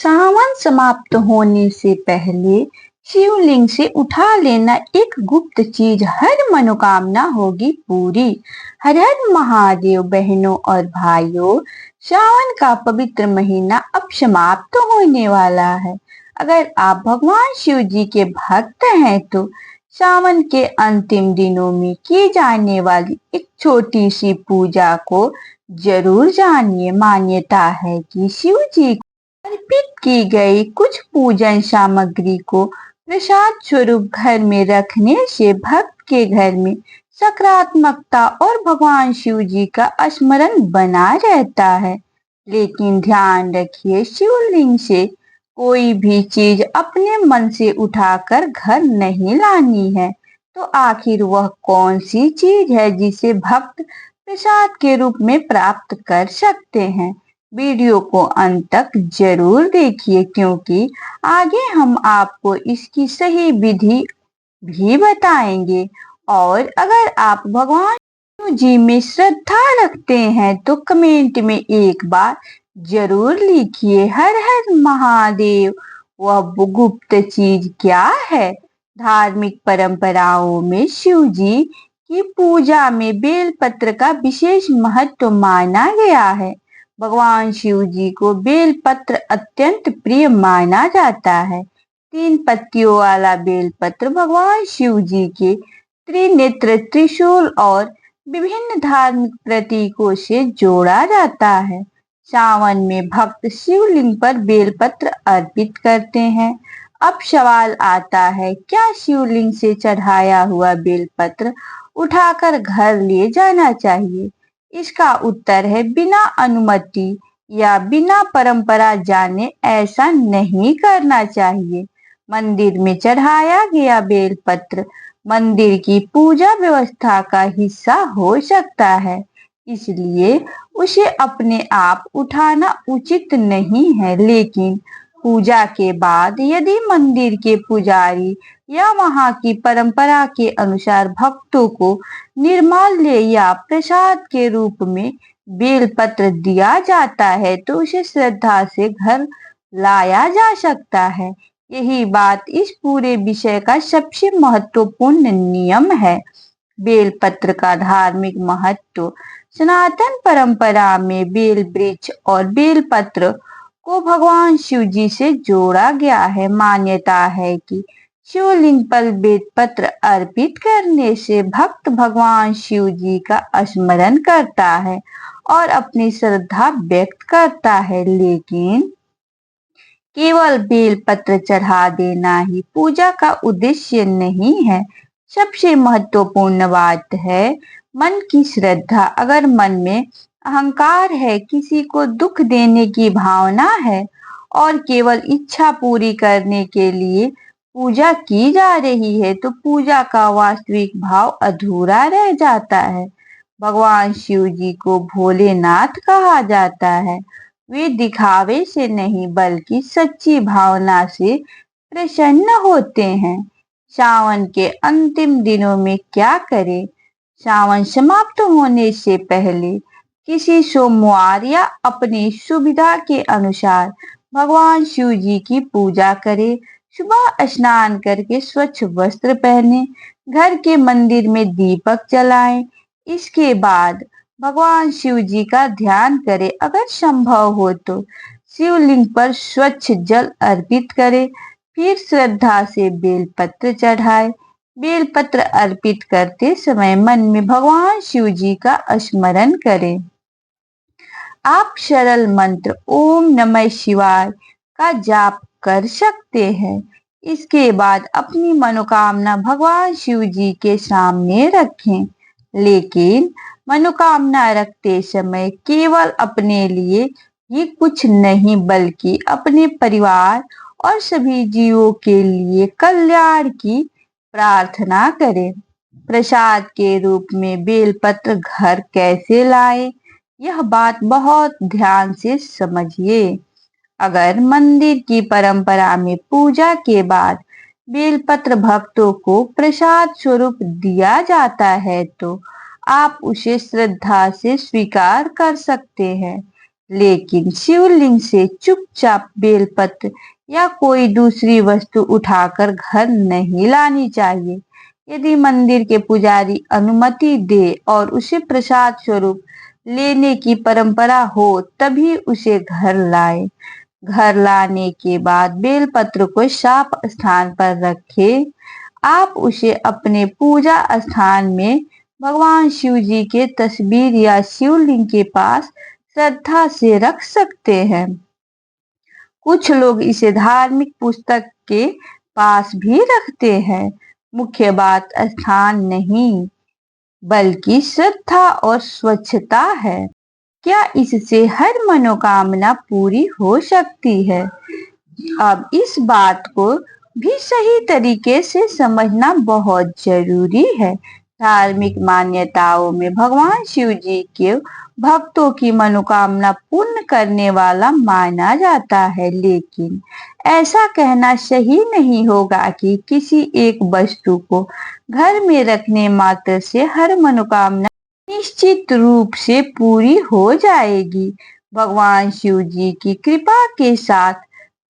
सावन समाप्त होने से पहले शिवलिंग से उठा लेना एक गुप्त चीज, हर मनोकामना होगी पूरी। हर हर महादेव। बहनों और भाइयों, सावन का पवित्र महीना अब समाप्त होने वाला है। अगर आप भगवान शिव जी के भक्त हैं तो सावन के अंतिम दिनों में की जाने वाली एक छोटी सी पूजा को जरूर जानिए। मान्यता है कि शिव जी अर्पित की गई कुछ पूजन सामग्री को प्रसाद स्वरूप घर में रखने से भक्त के घर में सकारात्मकता और भगवान शिव जी का स्मरण बना रहता है। लेकिन ध्यान रखिए, शिवलिंग से कोई भी चीज अपने मन से उठाकर घर नहीं लानी है। तो आखिर वह कौन सी चीज है जिसे भक्त प्रसाद के रूप में प्राप्त कर सकते हैं? वीडियो को अंत तक जरूर देखिए, क्योंकि आगे हम आपको इसकी सही विधि भी बताएंगे। और अगर आप भगवान शिव जी में श्रद्धा रखते हैं तो कमेंट में एक बार जरूर लिखिए, हर हर महादेव। वह गुप्त चीज क्या है? धार्मिक परंपराओं में शिव जी की पूजा में बेलपत्र का विशेष महत्व माना गया है। भगवान शिव जी को बेलपत्र अत्यंत प्रिय माना जाता है। 3 पत्तियों वाला बेलपत्र भगवान शिव जी के त्रिनेत्र, त्रिशूल और विभिन्न धार्मिक प्रतीकों से जोड़ा जाता है। सावन में भक्त शिवलिंग पर बेलपत्र अर्पित करते हैं। अब सवाल आता है, क्या शिवलिंग से चढ़ाया हुआ बेलपत्र उठाकर घर ले जाना चाहिए? इसका उत्तर है, बिना अनुमति या बिना परंपरा जाने ऐसा नहीं करना चाहिए। मंदिर में चढ़ाया गया बेलपत्र मंदिर की पूजा व्यवस्था का हिस्सा हो सकता है, इसलिए उसे अपने आप उठाना उचित नहीं है। लेकिन पूजा के बाद यदि मंदिर के पुजारी या वहां की परंपरा के अनुसार भक्तों को निर्माल्य या प्रसाद के रूप में बेलपत्र दिया जाता है तो उसे श्रद्धा से घर लाया जा सकता है। यही बात इस पूरे विषय का सबसे महत्वपूर्ण नियम है। बेलपत्र का धार्मिक महत्व। सनातन परंपरा में बेल वृक्ष और बेलपत्र को भगवान शिव जी से जोड़ा गया है। मान्यता है कि शिवलिंग पर बेलपत्र अर्पित करने से भक्त भगवान शिव जी का स्मरण करता है और अपनी श्रद्धा व्यक्त करता है। लेकिन केवल बेलपत्र चढ़ा देना ही पूजा का उद्देश्य नहीं है। सबसे महत्वपूर्ण बात है मन की श्रद्धा। अगर मन में अहंकार है, किसी को दुख देने की भावना है और केवल इच्छा पूरी करने के लिए पूजा की जा रही है तो पूजा का वास्तविक भाव अधूरा रह जाता है। भगवान शिव जी को भोलेनाथ कहा जाता है। वे दिखावे से नहीं बल्कि सच्ची भावना से प्रसन्न होते हैं। सावन के अंतिम दिनों में क्या करें? सावन समाप्त होने से पहले किसी सोमवार या अपनी सुविधा के अनुसार भगवान शिव जी की पूजा करें। सुबह स्नान करके स्वच्छ वस्त्र पहने, घर के मंदिर में दीपक जलाएं। इसके बाद भगवान शिव जी का ध्यान करें। अगर संभव हो तो शिवलिंग पर स्वच्छ जल अर्पित करें। फिर श्रद्धा से बेलपत्र चढ़ाएं। बेलपत्र अर्पित करते समय मन में भगवान शिव जी का स्मरण करें। आप सरल मंत्र ओम नमः शिवाय का जाप कर सकते हैं। इसके बाद अपनी मनोकामना भगवान शिव जी के सामने रखें। लेकिन मनोकामना रखते समय केवल अपने लिए ही कुछ नहीं बल्कि अपने परिवार और सभी जीवों के लिए कल्याण की प्रार्थना करें। प्रसाद के रूप में बेलपत्र घर कैसे लाएं? यह बात बहुत ध्यान से समझिए। अगर मंदिर की परंपरा में पूजा के बाद बेलपत्र भक्तों को प्रसाद स्वरूप दिया जाता है तो आप उसे श्रद्धा से स्वीकार कर सकते हैं। लेकिन शिवलिंग से चुपचाप बेलपत्र या कोई दूसरी वस्तु उठाकर घर नहीं लानी चाहिए। यदि मंदिर के पुजारी अनुमति दे और उसे प्रसाद स्वरूप लेने की परंपरा हो तभी उसे घर लाए। घर लाने के बाद बेलपत्र को साफ स्थान पर रखें। आप उसे अपने पूजा स्थान में भगवान शिव जी के तस्वीर या शिवलिंग के पास श्रद्धा से रख सकते हैं। कुछ लोग इसे धार्मिक पुस्तक के पास भी रखते हैं। मुख्य बात स्थान नहीं बल्कि श्रद्धा और स्वच्छता है। क्या इससे हर मनोकामना पूरी हो सकती है? अब इस बात को भी सही तरीके से समझना बहुत जरूरी है। धार्मिक मान्यताओं में भगवान शिव जी के भक्तों की मनोकामना पूर्ण करने वाला माना जाता है, लेकिन ऐसा कहना सही नहीं होगा कि किसी एक वस्तु को घर में रखने मात्र से हर मनोकामना निश्चित रूप से पूरी हो जाएगी। भगवान शिव जी की कृपा के साथ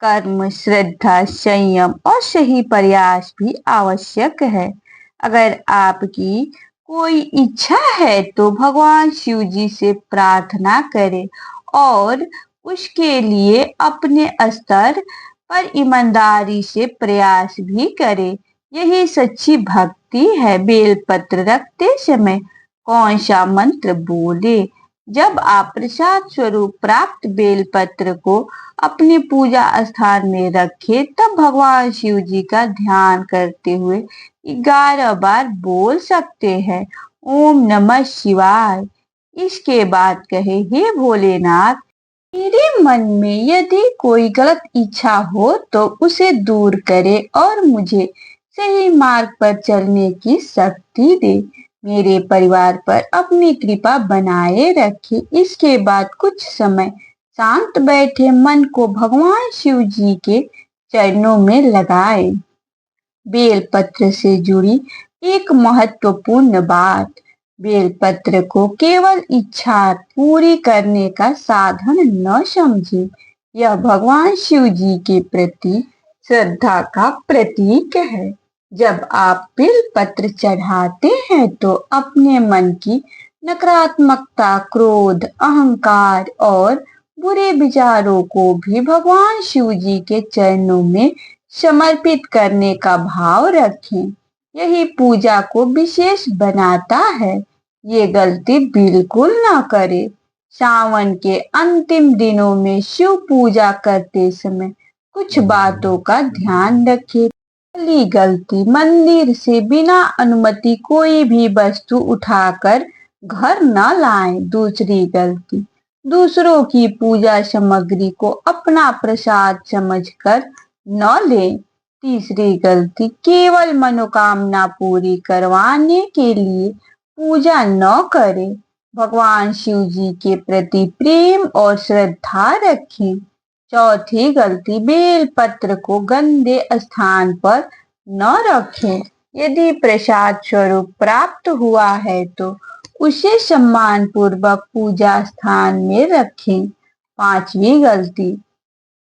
कर्म, श्रद्धा, संयम और सही प्रयास भी आवश्यक है। अगर आपकी कोई इच्छा है तो भगवान शिव जी से प्रार्थना करें और उसके लिए अपने स्तर पर ईमानदारी से प्रयास भी करें। यही सच्ची भक्ति है। बेलपत्र रखते समय कौन सा मंत्र बोले? जब आप प्रसाद स्वरूप प्राप्त बेलपत्र को अपने पूजा स्थान में रखें तब भगवान शिव जी का ध्यान करते हुए 11 बार बोल सकते हैं, ओम नमः शिवाय। इसके बाद कहे, हे भोलेनाथ, मेरे मन में यदि कोई गलत इच्छा हो तो उसे दूर करे और मुझे सही मार्ग पर चलने की शक्ति दे। मेरे परिवार पर अपनी कृपा बनाए रखे। इसके बाद कुछ समय शांत बैठे मन को भगवान शिव जी के चरणों में लगाए। बेलपत्र से जुड़ी एक महत्वपूर्ण बात, बेलपत्र को केवल इच्छा पूरी करने का साधन न समझे। यह भगवान शिव जी के प्रति श्रद्धा का प्रतीक है। जब आप बेलपत्र चढ़ाते हैं तो अपने मन की नकारात्मकता, क्रोध, अहंकार और बुरे विचारों को भी भगवान शिव जी के चरणों में समर्पित करने का भाव रखें। यही पूजा को विशेष बनाता है। ये गलती बिल्कुल ना करें। सावन के अंतिम दिनों में शिव पूजा करते समय कुछ बातों का ध्यान रखें। पहली गलती, मंदिर से बिना अनुमति कोई भी वस्तु उठाकर घर न लाएं। दूसरी गलती, दूसरों की पूजा सामग्री को अपना प्रसाद समझकर न लें। तीसरी गलती, केवल मनोकामना पूरी करवाने के लिए पूजा न करें। भगवान शिव जी के प्रति प्रेम और श्रद्धा रखें। चौथी गलती, बेलपत्र को गंदे स्थान पर न रखें। यदि प्रसाद स्वरूप प्राप्त हुआ है तो उसे सम्मान पूर्वक पूजा स्थान में रखें। पांचवी गलती,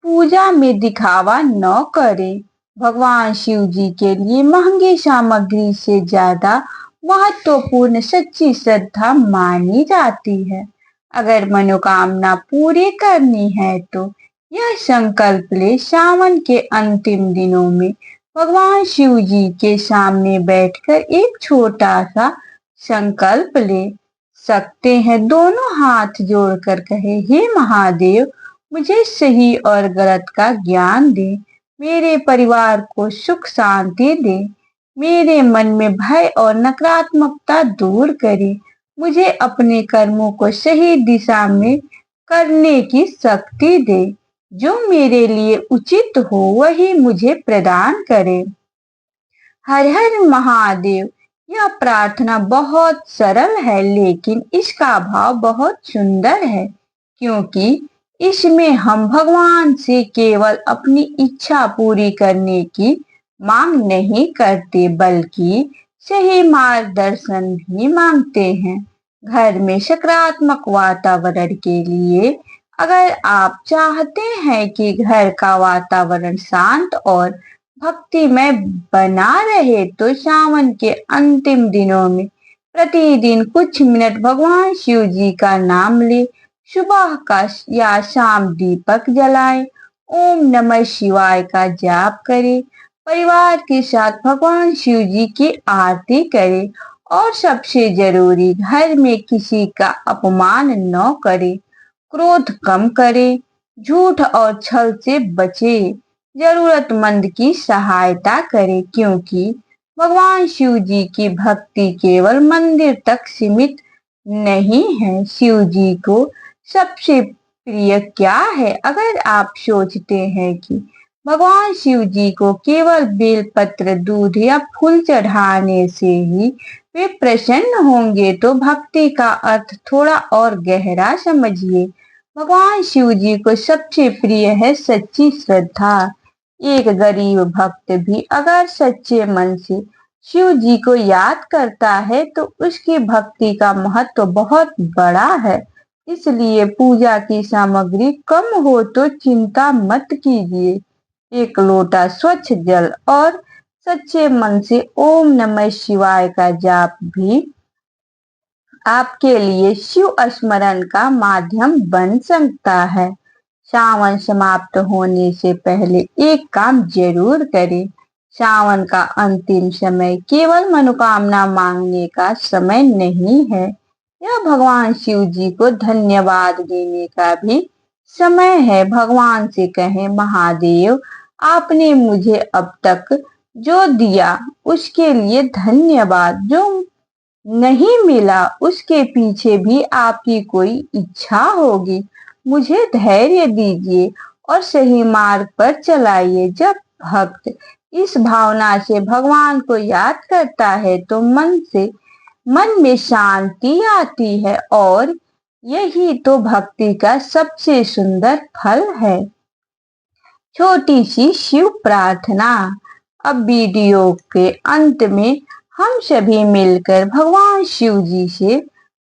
पूजा में दिखावा न करें। भगवान शिव जी के लिए महंगी सामग्री से ज्यादा महत्वपूर्ण सच्ची श्रद्धा मानी जाती है। अगर मनोकामना पूरी करनी है तो यह संकल्प ले, सावन के अंतिम दिनों में भगवान शिव जी के सामने बैठकर एक छोटा सा संकल्प ले सकते हैं। दोनों हाथ जोड़कर कहे, हे महादेव, मुझे सही और गलत का ज्ञान दे, मेरे परिवार को सुख शांति दे, मेरे मन में भय और नकारात्मकता दूर करे, मुझे अपने कर्मों को सही दिशा में करने की शक्ति दे, जो मेरे लिए उचित हो वही मुझे प्रदान करे। हर हर महादेव। यह प्रार्थना बहुत सरल है लेकिन इसका भाव बहुत सुंदर है, क्योंकि इसमें हम भगवान से केवल अपनी इच्छा पूरी करने की मांग नहीं करते बल्कि सही मार्गदर्शन भी मांगते हैं। घर में सकारात्मक वातावरण के लिए अगर आप चाहते हैं कि घर का वातावरण शांत और भक्तिमय बना रहे तो सावन के अंतिम दिनों में प्रतिदिन कुछ मिनट भगवान शिव जी का नाम ले। सुबह का या शाम दीपक जलाएं, ओम नमः शिवाय का जाप करें, परिवार के साथ भगवान शिव जी की आरती करें और सबसे जरूरी घर में किसी का अपमान न करें। क्रोध कम करें, झूठ और छल से बचें, जरूरतमंद की सहायता करें क्योंकि भगवान शिव जी की भक्ति केवल मंदिर तक सीमित नहीं है। शिव जी को सबसे प्रिय क्या है? अगर आप सोचते हैं कि भगवान शिव जी को केवल बेलपत्र, दूध या फूल चढ़ाने से ही वे प्रसन्न होंगे तो भक्ति का अर्थ थोड़ा और गहरा समझिए। भगवान शिव जी को सबसे प्रिय है सच्ची श्रद्धा। एक गरीब भक्त भी अगर सच्चे मन से शिव जी को याद करता है तो उसकी भक्ति का महत्व बहुत बड़ा है। इसलिए पूजा की सामग्री कम हो तो चिंता मत कीजिए। एक लोटा स्वच्छ जल और सच्चे मन से ओम नमः शिवाय का जाप भी आपके लिए शिव स्मरण का माध्यम बन सकता है। सावन समाप्त होने से पहले एक काम जरूर करें। सावन का अंतिम समय केवल मनोकामना मांगने का समय नहीं है, यह भगवान शिव जी को धन्यवाद देने का भी समय है। भगवान से कहें, महादेव आपने मुझे अब तक जो दिया उसके लिए धन्यवाद, जो नहीं मिला उसके पीछे भी आपकी कोई इच्छा होगी। मुझे धैर्य दीजिए और सही मार्ग पर चलाइए। जब भक्त इस भावना से भगवान को याद करता है तो मन में शांति आती है और यही तो भक्ति का सबसे सुंदर फल है। छोटी सी शिव प्रार्थना। अब वीडियो के अंत में हम सभी मिलकर भगवान शिव जी से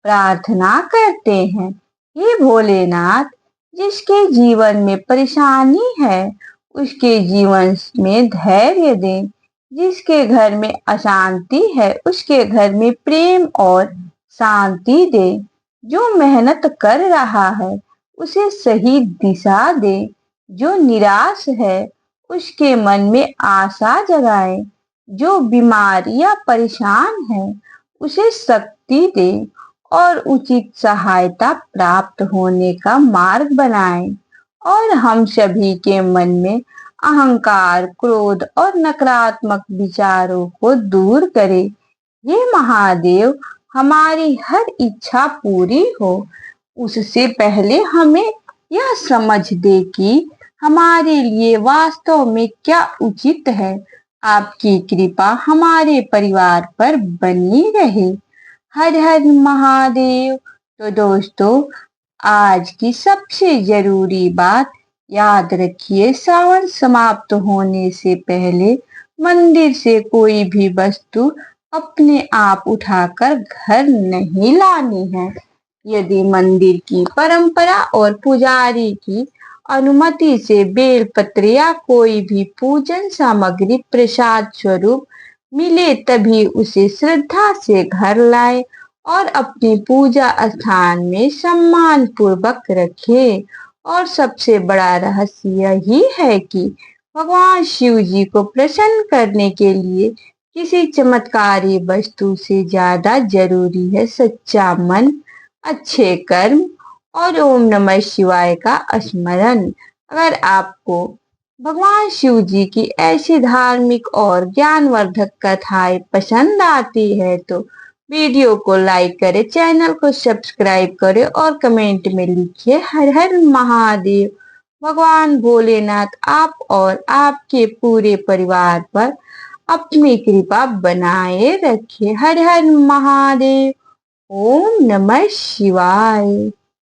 प्रार्थना करते हैं। हे भोलेनाथ, जिसके जीवन में परेशानी है उसके जीवन में धैर्य दें। जिसके घर में अशांति है उसके घर में प्रेम और शांति दे। जो मेहनत कर रहा है उसे सही दिशा दे। जो निराश है उसके मन में आशा जगाए। जो बीमार या परेशान है उसे शक्ति दे और उचित सहायता प्राप्त होने का मार्ग बनाए। और हम सभी के मन में अहंकार, क्रोध और नकारात्मक विचारों को दूर करे। ये महादेव हमारी हर इच्छा पूरी हो उससे पहले हमें यह समझ दे कि हमारे लिए वास्तव में क्या उचित है। आपकी कृपा हमारे परिवार पर बनी रहे। हर हर महादेव। तो दोस्तों, आज की सबसे जरूरी बात याद रखिए, सावन समाप्त होने से पहले मंदिर से कोई भी वस्तु अपने आप उठाकर घर नहीं लानी है। यदि मंदिर की परंपरा और पुजारी की अनुमति से बेलपत्र या कोई भी पूजन सामग्री प्रसाद स्वरूप मिले तभी उसे श्रद्धा से घर लाए और अपनी पूजा स्थान में सम्मान पूर्वक रखे। और सबसे बड़ा रहस्य यही है कि भगवान शिव जी को प्रसन्न करने के लिए किसी चमत्कारी वस्तु से ज्यादा जरूरी है सच्चा मन, अच्छे कर्म और ओम नमः शिवाय का स्मरण। अगर आपको भगवान शिव जी की ऐसी धार्मिक और ज्ञानवर्धक कथाएं पसंद आती है तो वीडियो को लाइक करें, चैनल को सब्सक्राइब करें और कमेंट में लिखिए हर हर महादेव। भगवान भोलेनाथ आप और आपके पूरे परिवार पर अपनी कृपा बनाए रखे। हर हर महादेव। ओम नमः शिवाय।